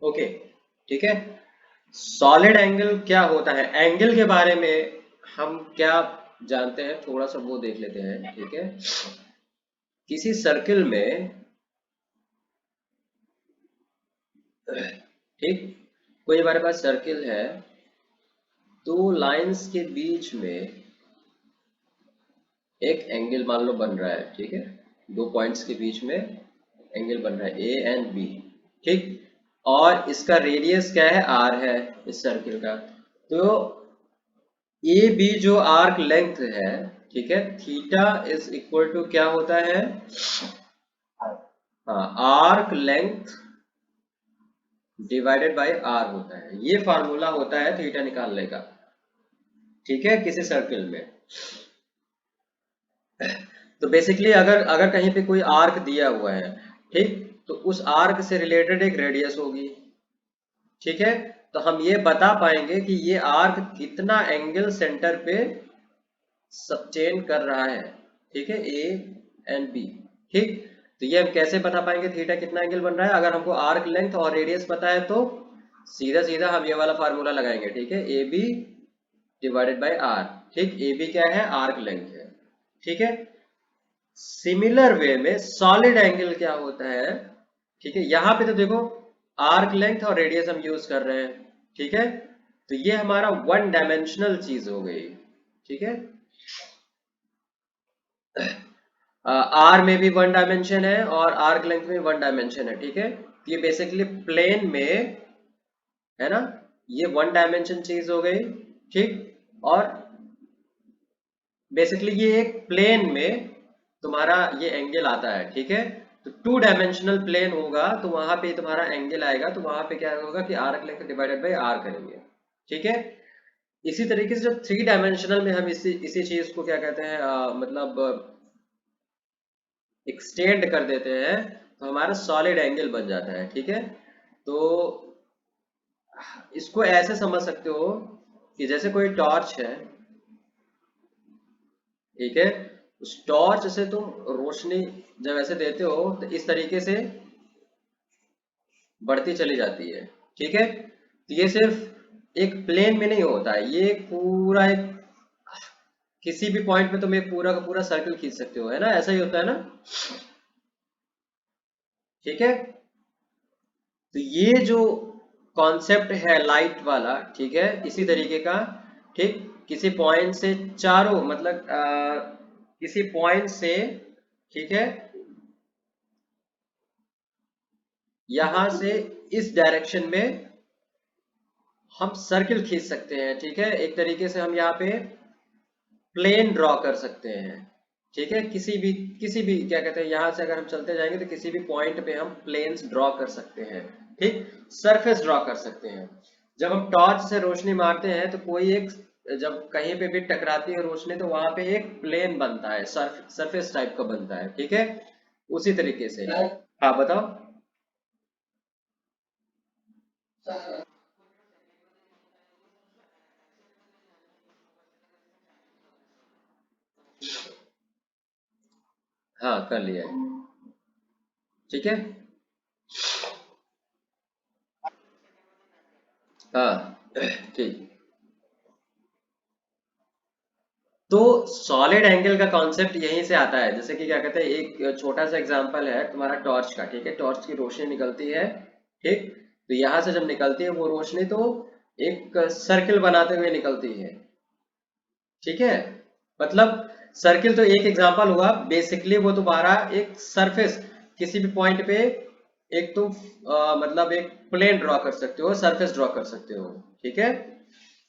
Okay, ठीक है। Solid angle क्या होता है, एंगल के बारे में हम क्या जानते हैं, थोड़ा सा वो देख लेते हैं, ठीक है। किसी सर्किल में, ठीक, कोई हमारे पास सर्किल है, दो लाइंस के बीच में एक एंगल मान लो बन रहा है, ठीक है। दो पॉइंट्स के बीच में एंगल बन रहा है ए एंड बी, ठीक। और इसका रेडियस क्या है, आर है, इस सर्किल का। तो ए बी जो आर्क लेंथ है, ठीक है, थीटा इज इक्वल टू क्या होता है, हाँ, arc length divided by R होता है। ये फार्मूला होता है थीटा निकालने का, ठीक है, किसी सर्किल में। तो बेसिकली अगर अगर कहीं पे कोई आर्क दिया हुआ है, ठीक, तो उस आर्क से रिलेटेड एक रेडियस होगी, ठीक है। तो हम ये बता पाएंगे कि ये आर्क कितना एंगल सेंटर पे सबटेन कर रहा है, ठीक है, ए एंड बी, ठीक। तो ये हम कैसे बता पाएंगे थीटा कितना एंगल बन रहा है, अगर हमको आर्क लेंथ और रेडियस पता है तो सीधा सीधा हम ये वाला फार्मूला लगाएंगे, ठीक है, A B divided by R, ठीक। ए बी क्या है, आर्क लेंथ है, ठीक है। सिमिलर वे में सॉलिड एंगल क्या होता है, ठीक है। यहां पे तो देखो आर्क लेंथ और रेडियस हम यूज कर रहे हैं, ठीक है। तो ये हमारा वन डायमेंशनल चीज हो गई, ठीक है। आर में भी वन डायमेंशन है और आर्क लेंथ में वन डायमेंशन है, ठीक है। तो ये बेसिकली प्लेन में है ना, ये वन डायमेंशन चीज हो गई, ठीक। और बेसिकली ये एक प्लेन में तुम्हारा ये एंगल आता है, ठीक है। तो टू डायमेंशनल प्लेन होगा तो वहां पे तुम्हारा एंगल आएगा, तो वहां पे क्या होगा कि arc length divided by R करेंगे, ठीक है। इसी तरीके से जब थ्री डायमेंशनल में हम इसी इसी चीज को क्या कहते हैं, मतलब एक्सटेंड कर देते हैं, तो हमारा सॉलिड एंगल बन जाता है, ठीक है। तो इसको ऐसे समझ सकते हो कि जैसे कोई टॉर्च है, ठीक है। उस टॉर्च से तुम रोशनी जब ऐसे देते हो तो इस तरीके से बढ़ती चली जाती है, ठीक है। तो ये सिर्फ एक प्लेन में नहीं होता है, ये एक पूरा एक किसी भी पॉइंट पे तुम एक पूरा का पूरा सर्कल खींच सकते हो, है ना, ऐसा ही होता है ना, ठीक है। तो ये जो कॉन्सेप्ट है लाइट वाला, ठीक है, इसी तरीके का, ठीक। किसी पॉइंट से चारों मतलब किसी पॉइंट से, ठीक है, यहां से इस डायरेक्शन में हम सर्किल खींच सकते हैं, ठीक है। एक तरीके से हम यहाँ पे प्लेन ड्रॉ कर सकते हैं, ठीक है। किसी भी क्या कहते हैं, यहां से अगर हम चलते जाएंगे तो किसी भी पॉइंट पे हम प्लेन्स ड्रॉ कर सकते हैं, ठीक, सरफेस ड्रॉ कर सकते हैं। जब हम टॉर्च से रोशनी मारते हैं तो कोई एक, जब कहीं पे भी टकराती है रोशनी तो वहां पे एक प्लेन बनता है, सरफेस टाइप का बनता है, ठीक है। उसी तरीके से, हाँ बताओ। हाँ कर लिया है, ठीक है। हाँ ठीक। तो सॉलिड एंगल का कॉन्सेप्ट यहीं से आता है, जैसे कि क्या कहते हैं, एक छोटा सा एग्जांपल है तुम्हारा टॉर्च का, ठीक है। टॉर्च की रोशनी निकलती है, ठीक। तो यहां से जब निकलती है वो रोशनी तो एक सर्किल बनाते हुए निकलती है, ठीक है। मतलब सर्किल तो एक एग्जांपल हुआ, बेसिकली वो तुम्हारा एक सरफेस, किसी भी पॉइंट पे एक तुम मतलब एक प्लेन ड्रॉ कर सकते हो, सरफेस ड्रॉ कर सकते हो, ठीक है।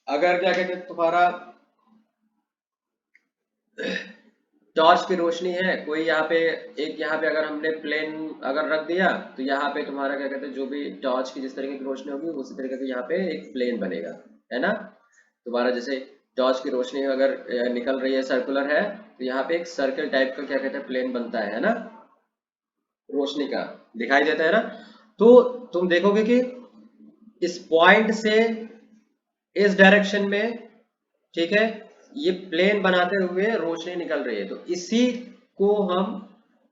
अगर क्या कहते हैं तुम्हारा टॉर्च की रोशनी है कोई यहाँ पे, एक यहाँ पे अगर हमने प्लेन अगर रख दिया तो यहाँ पे तुम्हारा क्या कहते हैं, जो भी टॉर्च की जिस तरीके की रोशनी होगी उसी तरीके की यहाँ पे एक प्लेन बनेगा, है ना। तुम्हारा जैसे टॉर्च की रोशनी अगर निकल रही है, सर्कुलर है, तो यहाँ पे एक सर्कल टाइप का क्या कहते हैं प्लेन बनता है ना, रोशनी का दिखाई देता है ना। तो तुम देखोगे कि इस पॉइंट से इस डायरेक्शन में, ठीक है, ये प्लेन बनाते हुए रोशनी निकल रही है, तो इसी को हम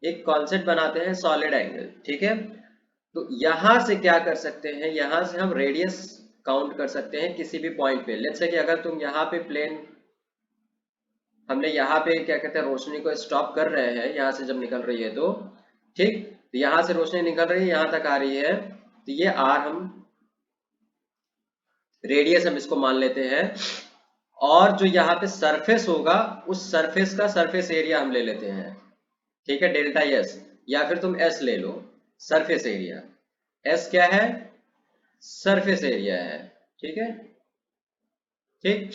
एक कॉन्सेप्ट बनाते हैं सॉलिड एंगल, ठीक है। तो यहां से क्या कर सकते हैं, यहां से हम रेडियस काउंट कर सकते हैं किसी भी पॉइंट पे। लेट्स से कि अगर तुम यहाँ पे प्लेन, हमने यहाँ पे क्या कहते हैं रोशनी को स्टॉप कर रहे हैं यहाँ से जब निकल रही है तो, ठीक, तो यहाँ से रोशनी निकल रही है यहाँ तक आ रही है, तो ये आर हम रेडियस हम इसको मान लेते हैं। और जो यहाँ पे सरफेस होगा उस सरफेस का सरफेस एरिया हम ले लेते हैं, ठीक है, डेल्टा एस, या फिर तुम एस ले लो, सरफेस एरिया। एस क्या है, सरफेस एरिया है, ठीक है, ठीक।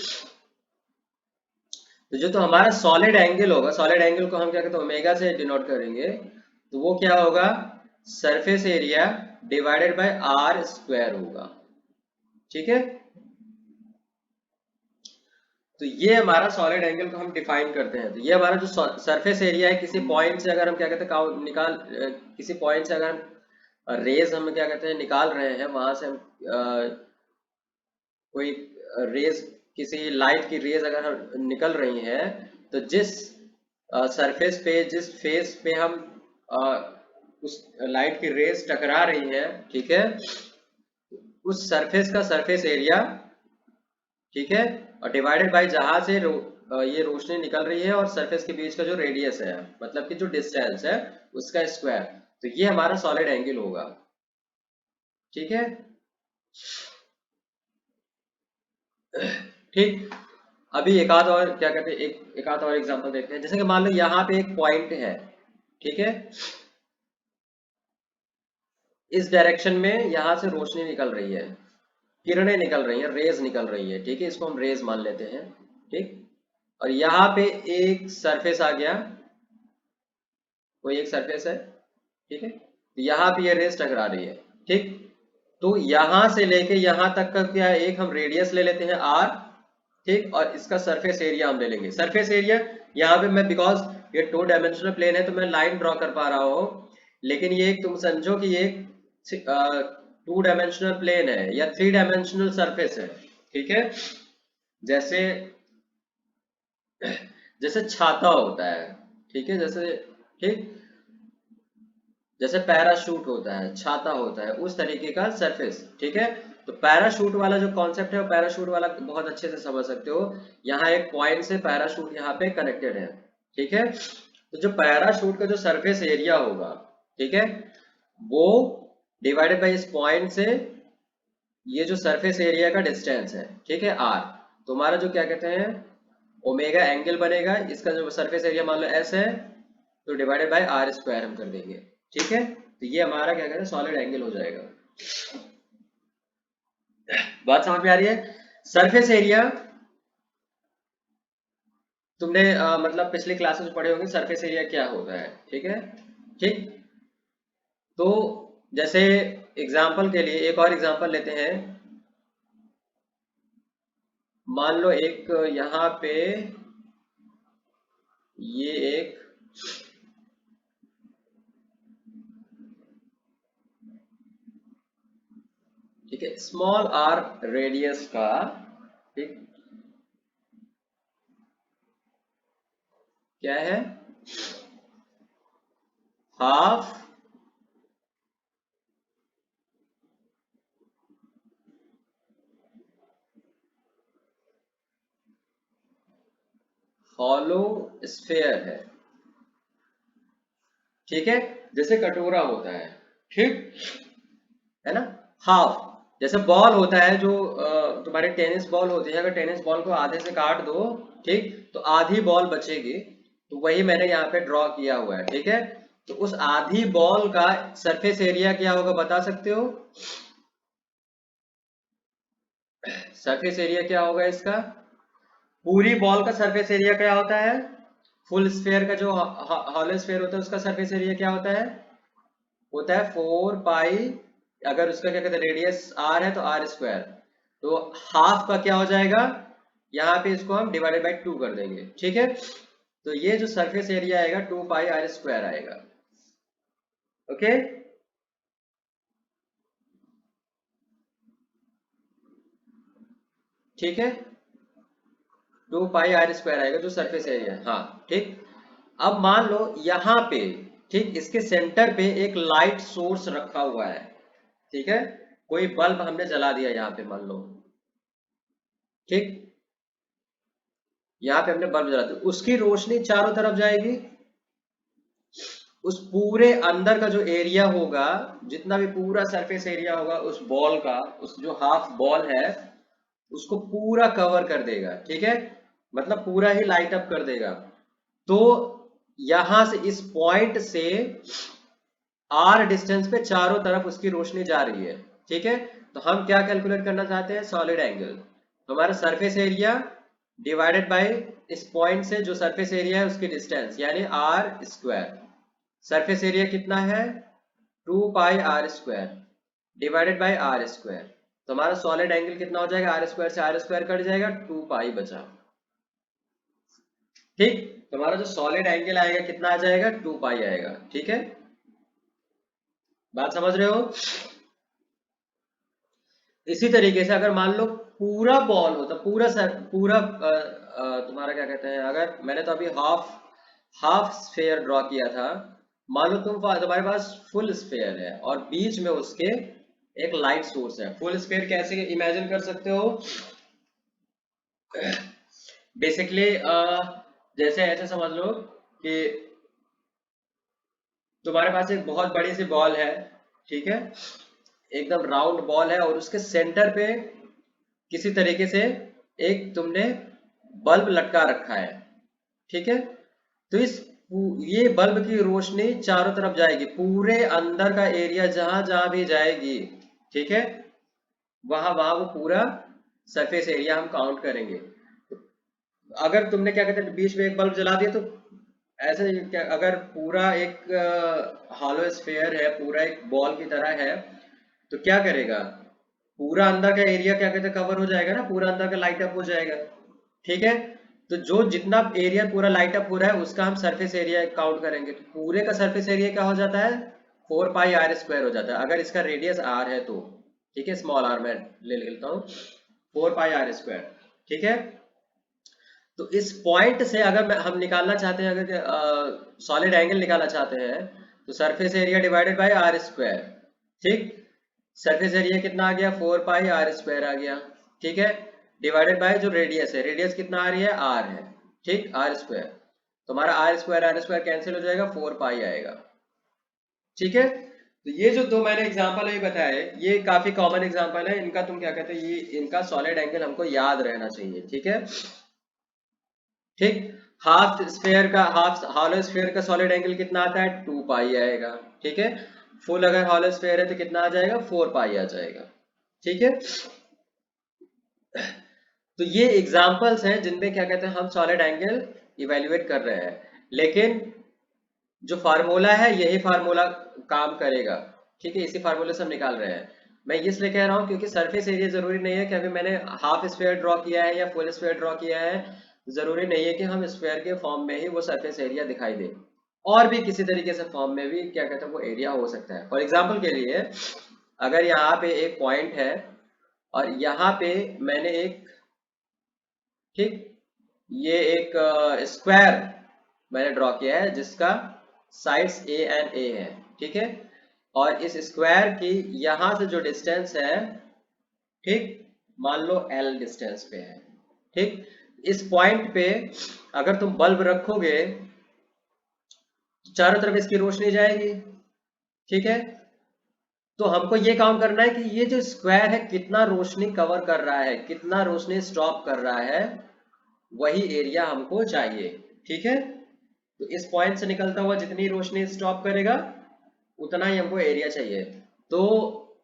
तो हमारा सॉलिड एंगल होगा, सॉलिड एंगल को हम क्या कहते हैं ओमेगा से डिनोट करेंगे, तो वो क्या होगा, surface area divided by R square होगा, ठीक है। तो ये हमारा सॉलिड एंगल को हम डिफाइन करते हैं। तो ये हमारा जो सरफेस एरिया है, किसी पॉइंट से अगर हम क्या कहते हैं किसी पॉइंट से अगर हम रेज हम क्या कहते हैं निकाल रहे हैं, वहां से हम कोई रेज, किसी लाइट की रेज अगर हम निकल रही हैं, तो जिस सरफेस पे, जिस फेस पे हम उस लाइट की रेज टकरा रही है, ठीक है, उस सरफेस का सरफेस एरिया, ठीक है, और डिवाइडेड बाय जहां से ये रोशनी निकल रही है और सरफेस के बीच का जो रेडियस है, मतलब कि जो डिस्टेंस है, उसका स्क्वायर। तो ये हमारा सॉलिड एंगल होगा, ठीक है, ठीक। अभी एक आध और क्या कहते हैं, एक आध और एग्जांपल देखते हैं। जैसे कि मान लो यहाँ पे एक पॉइंट है, ठीक है, इस डायरेक्शन में यहाँ से रोशनी निकल रही है, किरणें निकल रही हैं, रेज निकल रही है, ठीक है, इसको हम रेज मान लेते हैं, ठीक। और यहाँ पे एक सरफेस आ गया, कोई एक सरफेस है, ठीक है, तो यहाँ पे ये रेज टकरा रही है, ठीक। तो यहां से लेके यहां तक का क्या है, एक हम रेडियस ले लेते हैं आर, ठीक, और इसका सरफेस एरिया हम ले लेंगे। सरफेस एरिया यहाँ पे मैं, बिकॉज ये 2 डायमेंशनल प्लेन है तो मैं लाइन ड्रॉ कर पा रहा हूँ, लेकिन ये तुम समझो कि ये 2 डायमेंशनल प्लेन है या 3 डायमेंशनल सरफेस है, ठीक है। जैसे जैसे छाता होता है, ठीक है, जैसे, ठीक, जैसे पैराशूट होता है, छाता होता है, उस तरीके का सरफेस, ठीक है। तो पैराशूट वाला जो कॉन्सेप्ट है, वो पैराशूट वाला बहुत अच्छे से समझ सकते हो। यहाँ एक पॉइंट से पैराशूट यहाँ पे कनेक्टेड है, ठीक है। तो जो पैराशूट का जो सरफेस एरिया होगा, ठीक है, वो डिवाइडेड बाई इस पॉइंट से ये जो सरफेस एरिया का डिस्टेंस है, ठीक है, आर, तो हमारा जो क्या कहते हैं ओमेगा एंगल बनेगा, इसका जो सरफेस एरिया मान लो एस है, तो डिवाइडेड बाय आर स्क्वायर हम कर देंगे, ठीक है। तो ये हमारा क्या कहते हैं सॉलिड एंगल हो जाएगा। बात समझ में आ रही है। सरफेस एरिया तुमने मतलब पिछली क्लासेस में पढ़े होंगे सरफेस एरिया क्या होता है, ठीक है, ठीक। तो जैसे एग्जांपल के लिए एक और एग्जांपल लेते हैं। मान लो एक यहाँ पे ये एक ठीक है स्मॉल आर रेडियस का, ठीक, क्या है, हाफ हॉलो स्फेयर है, ठीक है, जैसे कटोरा होता है, ठीक है ना, हाफ, जैसे बॉल होता है जो तुम्हारे टेनिस बॉल होती है, अगर टेनिस बॉल को आधे से काट दो, ठीक, तो आधी बॉल बचेगी, तो वही मैंने यहाँ पे ड्रॉ किया हुआ है, ठीक है। तो उस आधी बॉल का सरफेस एरिया क्या होगा बता सकते हो, सरफेस एरिया क्या होगा इसका, पूरी बॉल का सरफेस एरिया क्या होता है, फुल स्फेयर का जो हॉलो स्फेयर होता है उसका सरफेस एरिया क्या होता है 4 पाई, अगर उसका क्या कहते हैं रेडियस आर है तो आर स्क्वायर, तो हाफ का क्या हो जाएगा, यहाँ पे इसको हम डिवाइडेड बाई 2 कर देंगे, ठीक है। तो ये जो सरफेस एरिया आएगा 2 पाई r स्क्वायर आएगा, ओके, ठीक है, 2 पाई r स्क्वायर आएगा जो सरफेस एरिया है, हाँ, ठीक। अब मान लो यहाँ पे, ठीक, इसके सेंटर पे एक लाइट सोर्स रखा हुआ है, ठीक है, कोई बल्ब हमने जला दिया यहाँ पे मान लो, ठीक, यहाँ पे हमने बल्ब जला दिया, उसकी रोशनी चारों तरफ जाएगी, उस पूरे अंदर का जो एरिया होगा, जितना भी पूरा सरफेस एरिया होगा उस बॉल का, उस जो हाफ बॉल है उसको पूरा कवर कर देगा, ठीक है, मतलब पूरा ही लाइट अप कर देगा। तो यहां से इस पॉइंट से आर डिस्टेंस पे चारों तरफ उसकी रोशनी जा रही है, ठीक है। तो हम क्या कैलकुलेट करना चाहते हैं, सॉलिड एंगल। तो हमारा सरफेस एरिया डिवाइडेड बाय इस पॉइंट से जो सरफेस एरिया है उसकी डिस्टेंस, यानी आर स्क्वायर। सरफेस एरिया कितना है, 2 pi r² divided by R square. तो हमारा सॉलिड एंगल कितना हो जाएगा, आर स्क्वायर से आर स्क्वायर कट जाएगा, 2 पाई बचा, ठीक। तो हमारा जो सॉलिड एंगल आएगा कितना आ जाएगा, 2 पाई आएगा, ठीक है, बात समझ रहे हो। इसी तरीके से अगर मान लो पूरा बॉल होता, पूरा पूरा तुम्हारा क्या कहते हैं, अगर मैंने तो अभी हाफ हाफ स्फेयर ड्रॉ किया था, मान लो तुम्हारे पास फुल स्फेयर है और बीच में उसके एक लाइट सोर्स है। फुल स्फेयर कैसे इमेजिन कर सकते हो, बेसिकली जैसे ऐसे समझ लो कि तुम्हारे पास एक बहुत बड़ी सी बॉल है, ठीक है, एकदम राउंड बॉल है, और उसके सेंटर पे किसी तरीके से एक तुमने बल्ब लटका रखा है, ठीक है। तो ये बल्ब की रोशनी चारों तरफ जाएगी, पूरे अंदर का एरिया जहां जहां भी जाएगी, ठीक है, वहां वहां वो पूरा सरफेस एरिया हम काउंट करेंगे। अगर तुमने क्या कहते हैं बीच में एक बल्ब जला दिया, तो ऐसे क्या, अगर पूरा एक हॉलो स्फेयर है, पूरा एक बॉल की तरह है, तो क्या करेगा, पूरा अंदर का एरिया क्या कहते हैं कवर हो जाएगा ना, पूरा अंदर का लाइट अप हो जाएगा, ठीक है। तो जो जितना एरिया पूरा लाइट अप हो रहा है उसका हम सरफेस एरिया काउंट करेंगे, तो पूरे का सरफेस एरिया क्या हो जाता है, 4 पाई r² हो जाता है, अगर इसका रेडियस r है तो, ठीक है, स्मॉल r मैं ले लेता हूँ, 4 पाई r², ठीक है। तो इस पॉइंट से अगर हम निकालना चाहते हैं, अगर सॉलिड एंगल निकालना चाहते हैं, तो surface area divided bye r², ठीक, सरफेस एरिया कितना आ गया, 4 पाई r² आ गया, ठीक है, डिवाइडेड बाय जो रेडियस है, रेडियस कितना आ रही है, r है, ठीक, r²। तो हमारा r² कैंसिल हो जाएगा, 4 पाई आएगा, ठीक है। तो ये जो दो मैंने एग्जांपल अभी बताए, ये काफी कॉमन एग्जांपल है, इनका तुम क्या कहते हैं, ये इनका सॉलिड एंगल हमको याद रहना चाहिए, ठीक है, ठीक। हाफ स्फेयर का, हाफ हॉलो स्फेयर का सॉलिड एंगल कितना आता है, 2 पाई आएगा, ठीक है। फुल अगर हॉलो स्फेयर है तो कितना आ जाएगा, 4 पाई आ जाएगा, ठीक है। तो ये एग्जांपल्स हैं जिनमें क्या कहते हैं हम सॉलिड एंगल इवेल्युएट कर रहे हैं, लेकिन जो फार्मूला है यही फार्मूला काम करेगा, ठीक है, इसी फार्मूले से हम निकाल रहे हैं। मैं इसलिए कह रहा हूँ क्योंकि सरफेस एरिया जरूरी नहीं है कि अभी मैंने हाफ स्फेयर ड्रॉ किया है या फुल स्फेयर ड्रॉ किया है, जरूरी नहीं है कि हम स्फेयर के फॉर्म में ही वो सरफेस एरिया दिखाई दे, और भी किसी तरीके से फॉर्म में भी क्या कहते हैं वो एरिया हो सकता है। फॉर एग्जाम्पल के लिए, अगर यहाँ पे एक पॉइंट है और यहाँ पे मैंने एक, ठीक, ये एक स्क्वायर मैंने ड्रॉ किया है जिसका साइड्स ए एंड ए है, ठीक है, और इस स्क्वायर की यहां से जो डिस्टेंस है, ठीक, मान लो एल डिस्टेंस पे है, ठीक। इस पॉइंट पे अगर तुम बल्ब रखोगे तो चारों तरफ इसकी रोशनी जाएगी, ठीक है। तो हमको ये काउंट करना है कि ये जो स्क्वायर है कितना रोशनी कवर कर रहा है, कितना रोशनी स्टॉप कर रहा है, वही एरिया हमको चाहिए, ठीक है। तो इस पॉइंट से निकलता हुआ जितनी रोशनी स्टॉप करेगा उतना ही हमको एरिया चाहिए। तो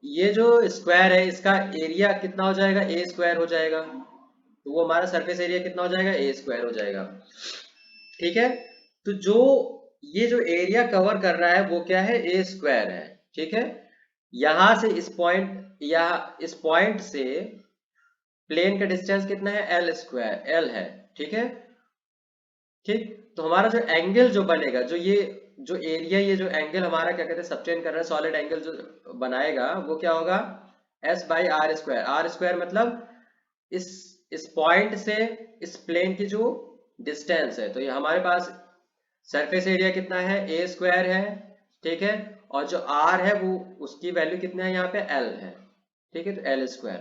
ये जो स्क्वायर है इसका एरिया कितना हो जाएगा, a² हो जाएगा, तो वो हमारा सरफेस एरिया कितना हो जाएगा, a² हो जाएगा, ठीक है। तो जो ये जो एरिया कवर कर रहा है वो क्या है, a² है, ठीक है। यहां से इस पॉइंट या इस पॉइंट से प्लेन का डिस्टेंस कितना है, l है, ठीक है, ठीक। तो हमारा जो एंगल जो बनेगा, जो ये जो एरिया, ये जो एंगल हमारा क्या कहते हैं सबटेंड कर रहा है, सॉलिड एंगल जो बनाएगा वो क्या होगा, s/r²। r² मतलब इस इस पॉइंट से इस प्लेन की जो डिस्टेंस है, तो ये हमारे पास सरफेस एरिया कितना है, a² है, ठीक है, और जो r है वो उसकी वैल्यू कितना है यहाँ पे l है, ठीक है, तो l स्क्वायर।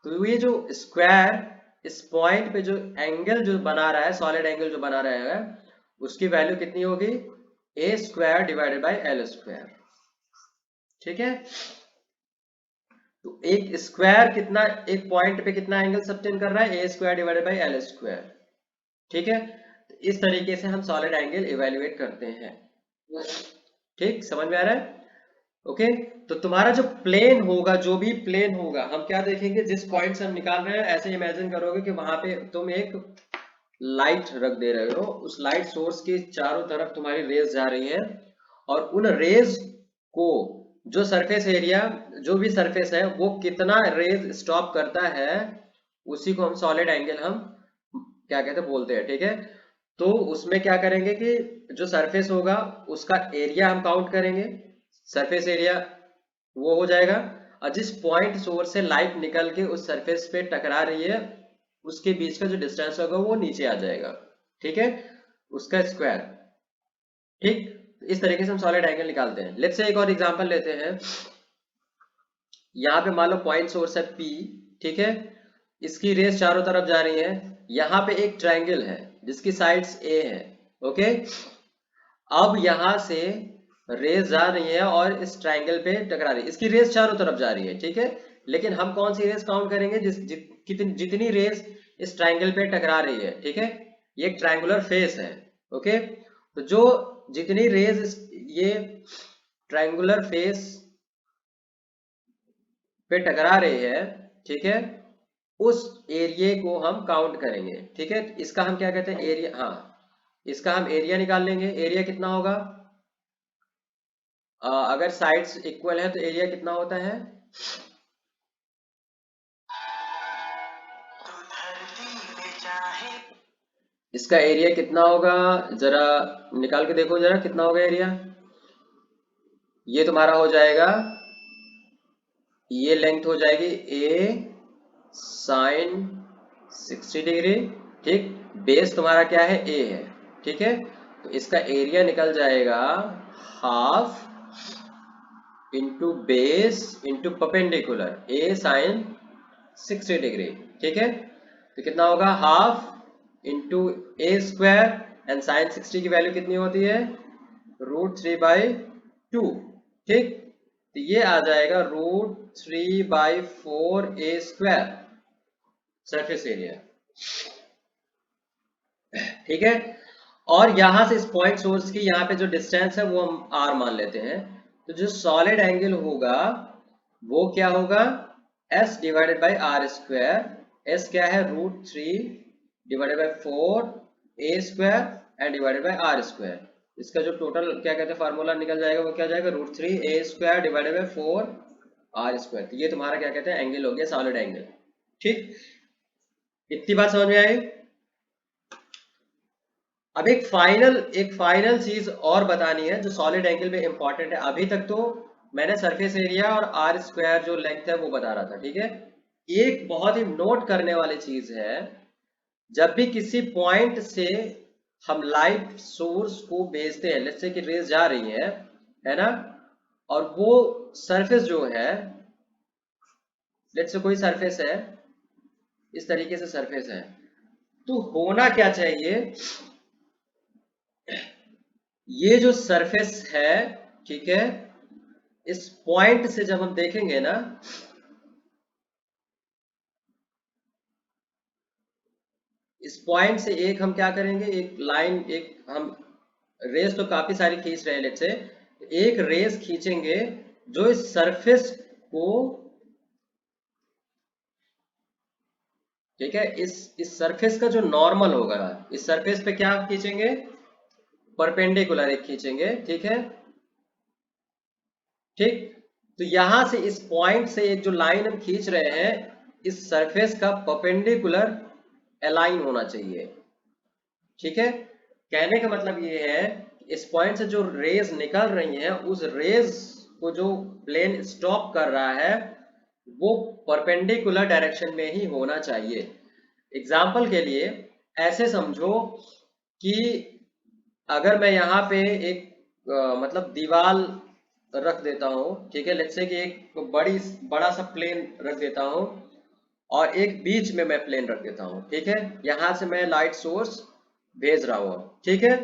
तो ये जो स्क्वायर इस पॉइंट पे जो एंगल जो बना रहा है, सॉलिड एंगल जो बना रहा है, उसकी वैल्यू कितनी होगी, a square divided by l square, ठीक है। तो एक स्क्वायर कितना, एक पॉइंट पे कितना एंगल सबटेंड कर रहा है, A square divided by L square, ठीक है। तो इस तरीके से हम सॉलिड एंगल इवेल्युएट करते हैं, ठीक, समझ में आ रहा है। ओके, तो तुम्हारा जो प्लेन होगा, जो भी प्लेन होगा, हम क्या देखेंगे, जिस पॉइंट से हम निकाल रहे हैं ऐसे इमेजिन करोगे कि वहां पे तुम एक लाइट रख दे रहे हो, उस लाइट सोर्स के चारों तरफ तुम्हारी रेज जा रही है, और उन रेज को जो सरफेस एरिया, जो भी सरफेस है वो कितना रेज स्टॉप करता है, उसी को हम सॉलिड एंगल हम क्या कहते हैं बोलते हैं, ठीक है। तो उसमें क्या करेंगे कि जो सरफेस होगा उसका एरिया हम काउंट करेंगे, सरफेस एरिया वो हो जाएगा, और जिस पॉइंट सोर्स से लाइट निकल के उस सरफेस पे टकरा रही है उसके बीच का जो डिस्टेंस होगा वो नीचे आ जाएगा, ठीक है, उसका स्क्वायर, ठीक। इस तरीके से हम सॉलिड एंगल निकालते हैं। लेट्स से एक और एग्जांपल लेते हैं। यहाँ पे मान लो पॉइंट सोर्स है P, ठीक है, इसकी रेस चारों तरफ जा रही है, यहाँ पे एक ट्रायंगल है जिसकी साइड्स A है, ओके। अब यहाँ से रेस जा रही है और इस ट्रायंगल पे टकरा रही है, इसकी रेस चारों तरफ जा रही है, ठीक है, लेकिन हम कौन सी रेस काउंट करेंगे, जितनी रेस इस ट्रायंगल पे टकरा रही है, ठीक है, ये एक ट्रायंगुलर फेस है, ओके। तो जो जितनी रेस ये ट्रायंगुलर फेस पे टकरा रही है, ठीक है, उस एरिया को हम काउंट करेंगे, ठीक है। इसका हम क्या कहते हैं, एरिया, हाँ, इसका हम एरिया निकाल लेंगे। एरिया कितना होगा, अगर साइड्स इक्वल है तो एरिया कितना होता है, इसका एरिया कितना होगा, जरा निकाल के देखो जरा कितना होगा एरिया। ये तुम्हारा हो जाएगा, ये लेंथ हो जाएगी a साइन 60 डिग्री, ठीक, बेस तुम्हारा क्या है, a है, ठीक है। तो इसका एरिया निकल जाएगा half into base into perpendicular a sine 60 degree, ठीक है। तो कितना होगा, half into a square, and sine 60 की वैल्यू कितनी होती है, √3/2, ठीक। तो ये आ जाएगा √3/4 a² सरफेस एरिया, ठीक है। और यहां से इस पॉइंट सोर्स की यहाँ पे जो डिस्टेंस है वो हम r मान लेते हैं। तो जो सॉलिड एंगल होगा वो क्या होगा, s divided by r², s क्या है, √3/4 a² and divided by r²। इसका जो टोटल क्या कहते हैं फार्मूला निकल जाएगा वो क्या जाएगा, √3a² डिवाइडेड बाई 4r²। तो ये तुम्हारा क्या कहते हैं एंगल हो गया, सॉलिड एंगल, ठीक। इतनी बात समझ में आई। अब एक फाइनल चीज और बतानी है जो सॉलिड एंगल में इंपॉर्टेंट है। अभी तक तो मैंने सरफेस एरिया और r² जो लेंथ है वो बता रहा था, ठीक है। एक बहुत ही नोट करने वाली चीज है, जब भी किसी पॉइंट से हम लाइट सोर्स को भेजते हैं, लेट्स से कि रेज जा रही है ना, और वो सरफेस जो है, लेट्स से कोई सरफेस है, इस तरीके से सरफेस है, तो होना क्या चाहिए, ये जो सरफेस है, ठीक है, इस पॉइंट से जब हम देखेंगे ना, इस पॉइंट से एक हम क्या करेंगे, एक लाइन, एक हम रेस तो काफी सारी खींच रहे हैं, लेट्स से एक रेस खींचेंगे जो इस सरफेस को, ठीक है, इस सरफेस का जो नॉर्मल होगा, इस सरफेस पे क्या खींचेंगे, परपेंडिकुलर एक खींचेंगे, ठीक है, ठीक। तो यहां से इस पॉइंट से एक जो लाइन हम खींच रहे हैं, इस सरफेस का परपेंडिकुलर अलाइन होना चाहिए, ठीक है। कहने का मतलब ये है इस पॉइंट से जो रेज निकल रही हैं, उस रेज को जो प्लेन स्टॉप कर रहा है वो परपेंडिकुलर डायरेक्शन में ही होना चाहिए। एग्जाम्पल के लिए ऐसे समझो कि अगर मैं यहाँ पे एक मतलब दीवार रख देता हूँ, ठीक है, लेट्स से कि एक बड़ा सा प्लेन रख देता हूँ और एक बीच में मैं प्लेन रख देता हूँ, ठीक है, यहां से मैं लाइट सोर्स भेज रहा हूँ, ठीक है।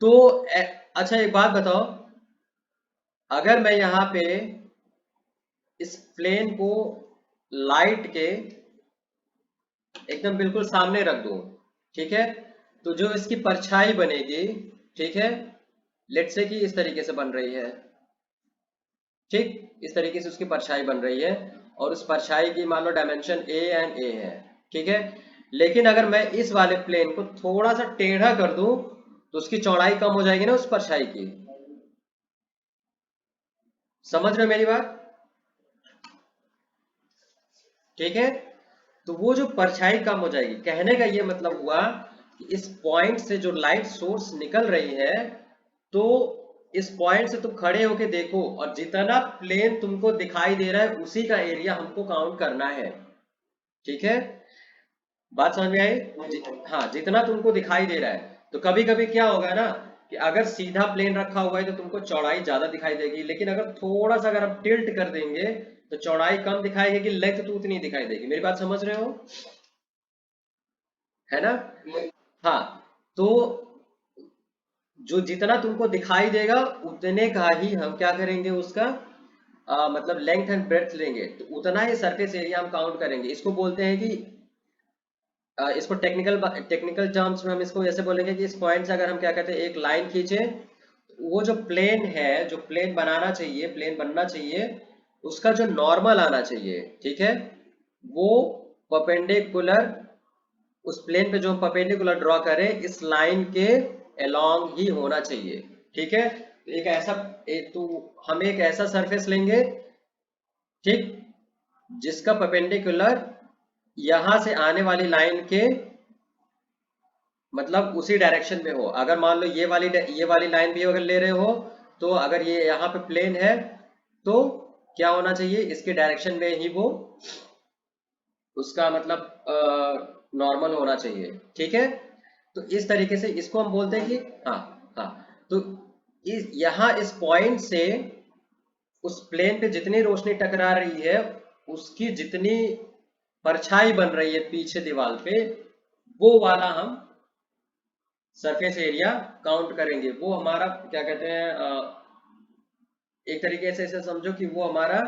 तो अच्छा एक बात बताओ, अगर मैं यहाँ पे इस प्लेन को लाइट के एकदम बिल्कुल सामने रख दूं, ठीक है, तो जो इसकी परछाई बनेगी, ठीक है, लेट्स से कि इस तरीके से बन रही है, ठीक, इस तरीके से उसकी परछाई बन रही है और उस परछाई की मान लो डायमेंशन ए एंड ए है, ठीक है। लेकिन अगर मैं इस वाले प्लेन को थोड़ा सा टेढ़ा कर दूं तो उसकी चौड़ाई कम हो जाएगी ना उस परछाई की, समझ रहे हो मेरी बात? ठीक है, तो वो जो परछाई कम हो जाएगी, कहने का ये मतलब हुआ कि इस पॉइंट से जो लाइट सोर्स निकल रही है, तो इस पॉइंट से तुम खड़े होके देखो और जितना प्लेन तुमको दिखाई दे रहा है उसी का एरिया हमको काउंट करना है, ठीक है, बात समझ में आई? हाँ, जितना तुमको दिखाई दे रहा है, तो कभी कभी क्या होगा ना कि अगर सीधा प्लेन रखा हुआ है तो तुमको चौड़ाई ज्यादा दिखाई देगी, लेकिन अगर थोड़ा सा अगर हम टिल्ट कर देंगे तो चौड़ाई कम दिखाई देगी, लेंथ तो उतनी दिखाई देगी, मेरी बात समझ रहे हो, है ना? हाँ, तो जो जितना तुमको दिखाई देगा उतने का ही हम क्या करेंगे उसका मतलब लेंथ एंड ब्रेड्थ लेंगे, तो उतना ही सरफेस एरिया हम काउंट करेंगे। इसको बोलते हैं कि इसको टेक्निकल टेक्निकल टर्म्स में हम इसको ऐसे बोलेंगे कि इस पॉइंट से अगर हम क्या कहते हैं एक लाइन खींचे, वो जो प्लेन है, जो प्लेन बनाना चाहिए, प्लेन बनना चाहिए, उसका जो नॉर्मल आना चाहिए, ठीक है, वो परपेंडिकुलर, उस प्लेन पे जो हम परपेंडिकुलर ड्रॉ करें इस लाइन के अलोंग ही होना चाहिए, ठीक है। तो एक ऐसा तो हम एक ऐसा सरफेस लेंगे, ठीक, जिसका परपेंडिकुलर यहां से आने वाली लाइन के मतलब उसी डायरेक्शन में हो। अगर मान लो ये वाली लाइन भी अगर ले रहे हो, तो अगर ये यहाँ पे प्लेन है तो क्या होना चाहिए, इसके डायरेक्शन में ही वो उसका मतलब नॉर्मल होना चाहिए, ठीक है। तो इस तरीके से इसको हम बोलते हैं कि हाँ, हाँ, तो यहाँ इस पॉइंट से उस प्लेन पे जितनी रोशनी टकरा रही है उसकी जितनी परछाई बन रही है पीछे दीवार पे, वो वाला हम सरफेस एरिया काउंट करेंगे। वो हमारा क्या कहते हैं एक तरीके से ऐसे समझो कि वो हमारा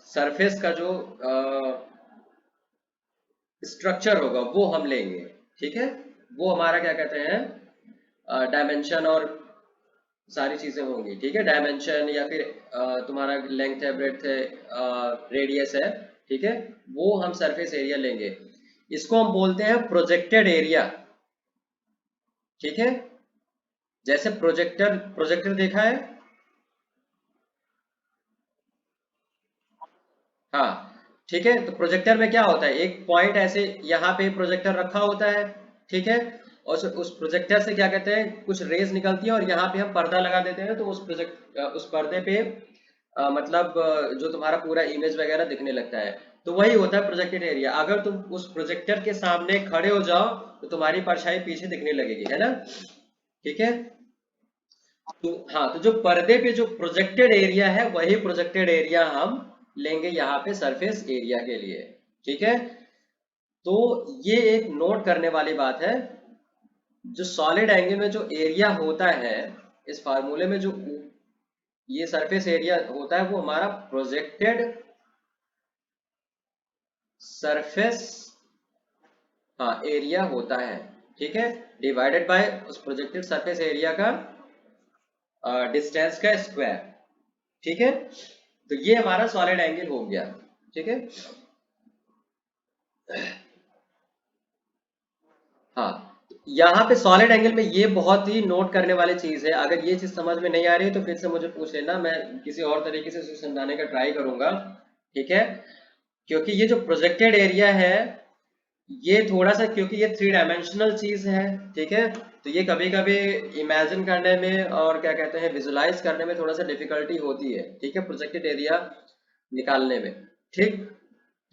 सरफेस का जो स्ट्रक्चर होगा वो हम लेंगे, ठीक है, वो हमारा क्या कहते हैं डायमेंशन और सारी चीजें होंगी, ठीक है, डायमेंशन या फिर तुम्हारा लेंथ है, ब्रेड्थ है, रेडियस है, ठीक है, वो हम सरफेस एरिया लेंगे। इसको हम बोलते हैं प्रोजेक्टेड एरिया, ठीक है। जैसे प्रोजेक्टर प्रोजेक्टर देखा है, हाँ, ठीक है, तो प्रोजेक्टर में क्या होता है, एक पॉइंट ऐसे यहाँ पे प्रोजेक्टर रखा होता है, ठीक है, और उस प्रोजेक्टर से क्या कहते हैं कुछ रेज निकलती है और यहाँ पे हम पर्दा लगा देते हैं, तो उस पर्दे पे मतलब जो तुम्हारा पूरा इमेज वगैरह दिखने लगता है, तो वही होता है प्रोजेक्टेड एरिया। अगर तुम उस प्रोजेक्टर के सामने खड़े हो जाओ तो तुम्हारी परछाई पीछे दिखने लगेगी, है ना, ठीक है। तो हाँ, तो जो पर्दे पे जो प्रोजेक्टेड एरिया है वही प्रोजेक्टेड एरिया हम लेंगे यहाँ पे सरफेस एरिया के लिए, ठीक है। तो ये एक नोट करने वाली बात है, जो सॉलिड एंगल में जो एरिया होता है इस फार्मूले में, जो ये सरफेस एरिया होता है वो हमारा प्रोजेक्टेड सरफेस, हाँ, एरिया होता है, ठीक है, डिवाइडेड बाय उस प्रोजेक्टेड सरफेस एरिया का डिस्टेंस का स्क्वायर, ठीक है। तो ये हमारा सॉलिड एंगल हो गया, ठीक है। हाँ, यहाँ पे सॉलिड एंगल में ये बहुत ही नोट करने वाली चीज है, अगर ये चीज समझ में नहीं आ रही है तो फिर से मुझे पूछ लेना, मैं किसी और तरीके से उसे समझाने का ट्राई करूंगा, ठीक है। क्योंकि ये जो प्रोजेक्टेड एरिया है ये थोड़ा सा, क्योंकि ये थ्री डायमेंशनल चीज है, ठीक है, तो ये कभी कभी इमेजिन करने में और क्या कहते हैं विजुलाइज करने में थोड़ा सा डिफिकल्टी होती है, ठीक है, प्रोजेक्टेड एरिया निकालने में, ठीक।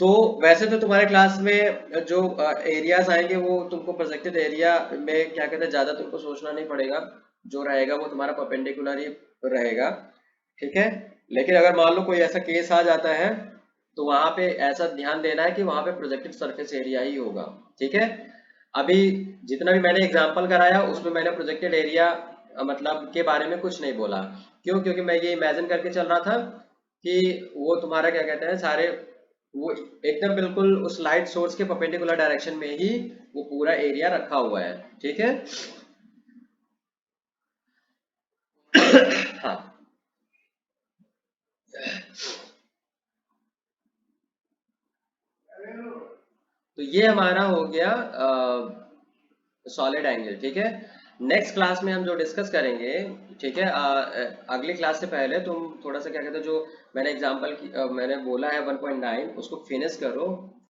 तो वैसे तो तुम्हारे क्लास में जो एरियाज आएंगे वो तुमको प्रोजेक्टेड एरिया में क्या कहते हैं ज्यादा तुमको सोचना नहीं पड़ेगा, जो रहेगा वो तुम्हारा परपेंडिकुलर ही रहेगा, ठीक है। लेकिन अगर मान लो कोई ऐसा केस आ जाता है तो वहां पे ऐसा ध्यान देना है कि वहां पे प्रोजेक्टेड सरफेस एरिया ही होगा, ठीक है। अभी जितना भी मैंने एग्जांपल कराया उसमें मैंने प्रोजेक्टेड एरिया मतलब के बारे में कुछ नहीं बोला। क्यों? क्योंकि मैं ये इमेजिन करके चल रहा था कि वो तुम्हारा क्या कहते हैं सारे वो एकदम बिल्कुल उस लाइट सोर्स के परपेंडिकुलर डायरेक्शन में ही वो पूरा एरिया रखा हुआ है, ठीक है। हाँ, तो ये हमारा हो गया सॉलिड एंगल, ठीक है। नेक्स्ट क्लास में हम जो डिस्कस करेंगे, ठीक है, अगली क्लास से पहले तुम थोड़ा सा क्या कहते हैं जो मैंने एग्जांपल मैंने बोला है 1.9 उसको फिनिश करो,